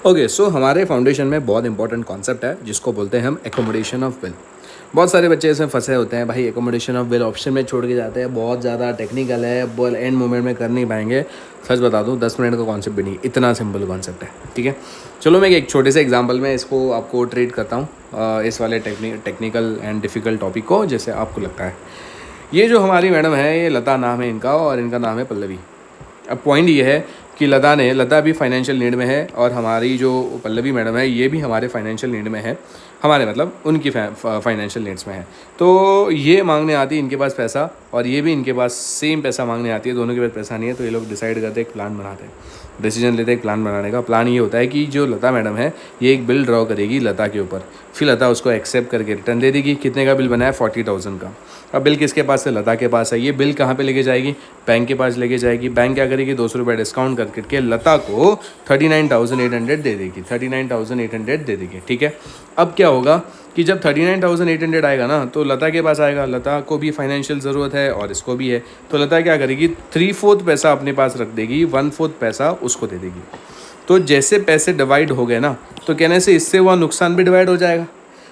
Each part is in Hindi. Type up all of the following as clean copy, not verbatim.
ओके सो हमारे फाउंडेशन में बहुत इंपॉर्टेंट कॉन्सेप्ट है जिसको बोलते हैं हम एकोमोडेशन ऑफ विल। बहुत सारे बच्चे इसमें फंसे होते हैं भाई, एकोमोडेशन ऑफ विल ऑप्शन में छोड़ के जाते हैं, बहुत ज़्यादा टेक्निकल है, बोल एंड मोमेंट में कर नहीं पाएंगे। सच बता दूं 10 मिनट का कॉन्सेप्ट भी नहीं, इतना सिंपल कॉन्सेप्ट है। ठीक है, चलो मैं एक छोटे से एग्जांपल में इसको आपको ट्रीट करता हूँ, इस वाले टेक्निकल एंड डिफ़िकल्ट टॉपिक को जैसे आपको लगता है। ये जो हमारी मैडम है, ये लता नाम है इनका और इनका नाम है पल्लवी। अब पॉइंट ये है कि लता भी फाइनेंशियल नीड में है और हमारी जो पल्लवी मैडम है ये भी हमारे फाइनेंशियल नीड में है, हमारे मतलब उनकी फाइनेंशियल नीड्स में है। तो ये मांगने आती है इनके पास पैसा और ये भी इनके पास सेम पैसा मांगने आती है, दोनों के पास पैसा नहीं है। तो ये लोग डिसाइड करते हैं, एक प्लान बनाते हैं, डिसीजन लेते हैं एक प्लान बनाने का। प्लान ये होता है कि जो लता मैडम है ये एक बिल ड्रॉ करेगी लता के ऊपर, फिर लता उसको एक्सेप्ट करके रिटर्न दे देगी। कितने का बिल बनाया? 40,000 का। अब बिल किसके पास है? लता के पास है। ये बिल कहाँ पे लेके जाएगी? बैंक के पास लेके जाएगी। बैंक क्या करेगी? 200 रुपये डिस्काउंट करके लता को 39,800 दे देगी, 39,800 दे देगी। ठीक है, अब क्या होगा कि जब 39,800 आएगा ना तो लता के पास आएगा। लता को भी फाइनेंशियल ज़रूरत है और इसको भी है, तो लता क्या करेगी? 3/4 पैसा अपने पास रख देगी, 1/4 पैसा उसको दे देगी। तो जैसे पैसे डिवाइड हो गए ना, तो कहने से इससे वह नुकसान भी डिवाइड हो जाएगा।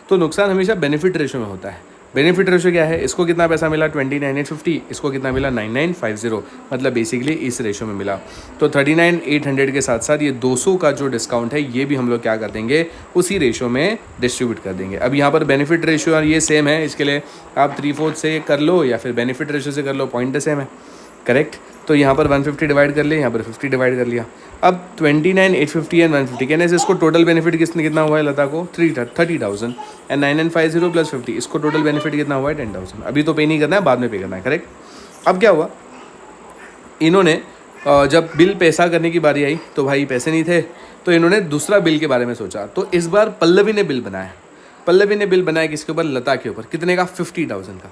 तो नुकसान हमेशा बेनिफिट रेशो में होता है। बेनिफिट रेशो क्या है? इसको कितना पैसा मिला? 29,850, इसको कितना मिला? 9,950, मतलब बेसिकली इस रेशो में मिला। तो 39,800 के साथ साथ ये 200 का जो डिस्काउंट है ये भी हम लोग क्या कर देंगे? उसी रेशो में डिस्ट्रीब्यूट कर देंगे। अब यहाँ पर बेनिफिट रेशो ये सेम है, इसके लिए आप 3/4 से कर लो या फिर बेनिफिट रेशो से कर लो, पॉइंट सेम है। करेक्ट, तो यहाँ पर 150 डिवाइड कर लिया, यहाँ पर 50 डिवाइड कर लिया। अब 29,850 एंड 150 कहने से इसको टोटल बेनिफिट कितना हुआ है लता को? 30,000 एंड 9,950 प्लस 50, इसको टोटल बेनिफिट कितना हुआ है? 10,000। अभी तो पे नहीं करना है, बाद में पे करना है। करेक्ट, अब क्या हुआ, इन्होंने जब बिल पैसा करने की बारी आई तो भाई पैसे नहीं थे, तो इन्होंने दूसरा बिल के बारे में सोचा। तो इस बार पल्लवी ने बिल बनाया। पल्लवी ने बिल बनाया किसके ऊपर? लता के ऊपर। कितने का? 50,000 का।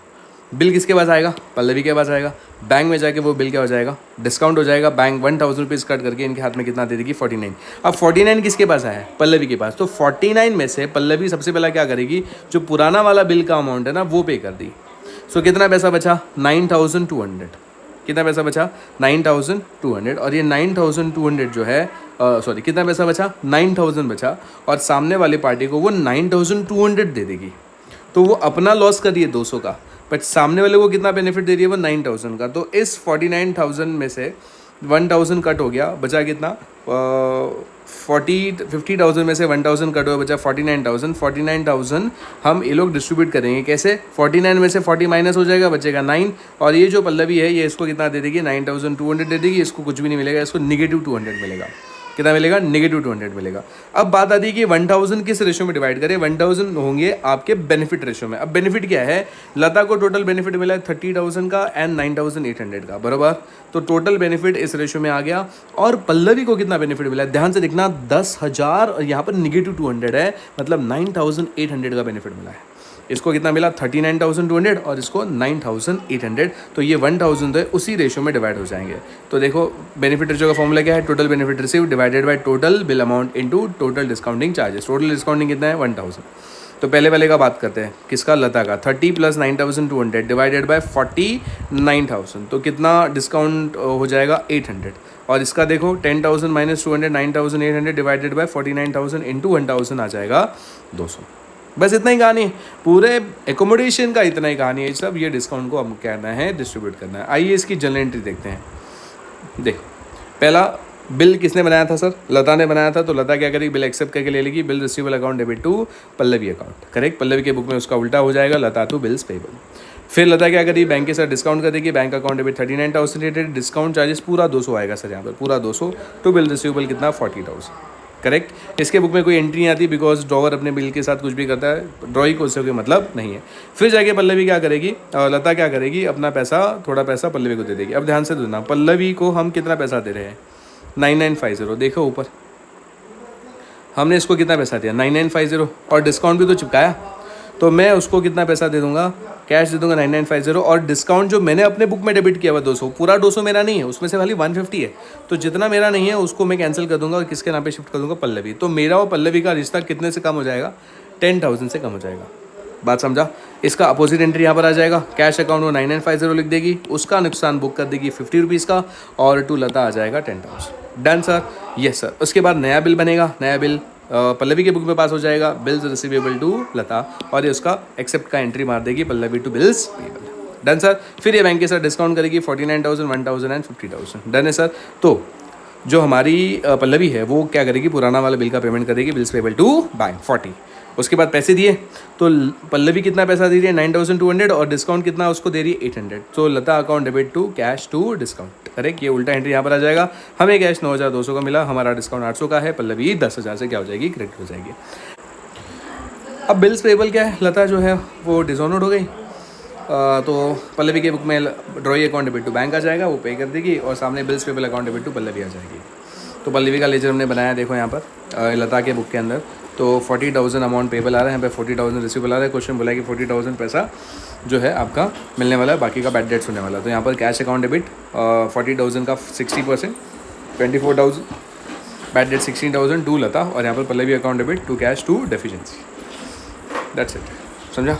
बिल किसके पास आएगा? पल्लवी के पास आएगा। बैंक में जाके वो बिल क्या हो जाएगा? डिस्काउंट हो जाएगा। बैंक 1,000 रुपीज़ कट करके इनके हाथ में कितना दे देगी? 49। अब 49 किसके पास आया है? पल्लवी के पास। तो 49 में से पल्लवी सबसे पहला क्या करेगी? जो पुराना वाला बिल का अमाउंट है ना वो पे कर दी। सो कितना पैसा बचा? 9,200। कितना पैसा बचा? 9,200। और ये 9,200 जो है सॉरी कितना पैसा बचा? 9,000 बचा, और सामने वाली पार्टी को वो 9,200 दे देगी। तो वो अपना लॉस कर रही है 200 का, बट सामने वाले को कितना बेनिफिट दे रही है? वो 9,000 का। तो इस 49,000 में से 1,000 कट हो गया, बचा कितना? 50,000 में से 1,000 कट हुआ, बचा 49,000। 49,000 हम ये लोग डिस्ट्रीब्यूट करेंगे कैसे? 49 में से 40 माइनस हो जाएगा, बचेगा 9। और ये जो पल्लवी है ये इसको कितना दे देगी? 9,200 दे देगी। इसको कुछ भी नहीं मिलेगा, इसको -200 मिलेगा। कितना मिलेगा? -200 मिलेगा। अब बात आती है कि 1,000 किस रेशो में डिवाइड करें? 1,000 होंगे आपके बेनिफिट रेशो में। अब बेनिफिट क्या है? लता को टोटल बेनिफिट मिला है 30,000 का एंड 9,800 का, बराबर। तो टोटल बेनिफिट इस रेशो में आ गया। और पल्लवी को कितना बेनिफिट मिला है? ध्यान से देखना, 10,000 और यहाँ पर -200 है, मतलब 9,800 का बेनिफिट मिला है। इसको कितना मिला? 39,200 और इसको 9,800। तो ये 1,000 है उसी रेशो में डिवाइड हो जाएंगे। तो देखो बेनिफिट रेशो का फॉर्मूला क्या है? Total benefit receive divided by total bill amount into total discounting charges. Total discounting कितना है? 1,000। तो पहले वाले का बात करते हैं, किसका? लता का। 30 + 9,200 डिवाइडेड बाय 49,000, तो कितना डिस्काउंट हो जाएगा? 800। और इसका देखो 10,000 - 200 9,800 डिवाइडेड बाय 49,000 इंटू 1,000 आ जाएगा 200। बस इतना ही कहानी है, पूरे एकोमोडेशन का इतना ही कहानी है सब। ये डिस्काउंट को हम कहना है डिस्ट्रीब्यूट करना है। आइए इसकी जनरल एंट्री देखते हैं। देखो पहला बिल किसने बनाया था? सर लता ने बनाया था। तो लता क्या करेगी? बिल एक्सेप्ट करके ले लेगी। Bill receivable account debit to Pallavi account. Correct, Pallavi के बुक में उसका उल्टा हो जाएगा, लता टू बिल्स पेबल। फिर लता क्या करेगी? बैंक के साथ डिस्काउंट कर देगी। Bank account debit 39,000, discount charges पूरा 200 आएगा सर, यहाँ पर पूरा 200 टू बिल रिसीवेबल कितना? 40,000। करेक्ट, इसके बुक में कोई एंट्री नहीं आती बिकॉज ड्रॉवर अपने बिल के साथ कुछ भी करता है, ड्रॉइंग को उससे मतलब नहीं है। फिर जाके पल्लवी क्या करेगी? लता क्या करेगी? अपना पैसा, थोड़ा पैसा पल्लवी को दे देगी। अब ध्यान से सुनना, पल्लवी को हम कितना पैसा दे रहे हैं? 9,950। देखो ऊपर हमने इसको कितना पैसा दिया? 9,950, और डिस्काउंट भी तो चिपकाया। तो मैं उसको कितना पैसा दे दूंगा? कैश दे दूंगा 9,950, और डिस्काउंट जो मैंने अपने बुक में डेबिट किया हुआ 200, पूरा 200 मेरा नहीं है, उसमें से खाली 150 है। तो जितना मेरा नहीं है उसको मैं कैंसिल कर दूंगा और किसके नाम पे शिफ्ट कर दूंगा? पल्लवी। तो मेरा और पल्लवी का रिश्ता कितने से कम हो जाएगा? 10,000 से कम हो जाएगा। बात समझा? इसका अपोजिट एंट्री यहाँ पर आ जाएगा। कैश अकाउंट में 9,950 लिख देगी, उसका नुकसान बुक कर देगी 50 रुपीज़ का, और टू लता आ जाएगा 10,000। Done sir. Yes sir. उसके बाद नया बिल बनेगा, नया बिल पल्लवी के बुक में पास हो जाएगा, बिल्स रिसीवेबल टू लता, और ये उसका एक्सेप्ट का एंट्री मार देगी Pallavi to bills payable. Done sir. फिर ये बैंक के साथ डिस्काउंट करेगी 49,000, 1,000 एंड 50,000। डन है सर। तो जो हमारी पल्लवी है वो क्या करेगी, पुराना वाला बिल का पेमेंट करेगी, बिल्स पेबल टू बैंक 40। उसके बाद पैसे दिए तो पल्लवी कितना पैसा दे रही है 9,200, और डिस्काउंट कितना उसको दे रही है 800। तो Lata account debit to cash to discount. Correct, ये उल्टा एंट्री यहाँ पर आ जाएगा। हमें कैश 9,200 का मिला, हमारा डिस्काउंट 800 का है, पल्लवी 10,000 से क्या हो जाएगी, क्रेडिट हो जाएगी। अब बिल्स पेबल क्या है, लता जो है वो डिसऑनर्ड हो गई, तो पल्लवी के बुक में drawee account debit to bank आ जाएगा, वो पे कर देगी, और सामने bills payable account debit to Pallavi आ जाएगी। तो पल्लवी का लेजर हमने बनाया, देखो यहाँ पर लता के बुक के अंदर। तो 40,000 अमाउंट पेबल आ रहा है, यहाँ पे 40,000 रिसीवेबल आ रहा है। क्वेश्चन बोला है कि 40,000 पैसा जो है आपका मिलने वाला है, बाकी का बैड डेट्स होने वाला है। तो यहाँ पर कैश अकाउंट डेबिट 40,000 का 60%, 24,000, बैड डेट 16,000 टू लता, और यहाँ पर Pallavi account debit to cash to deficiency. That's it, समझा।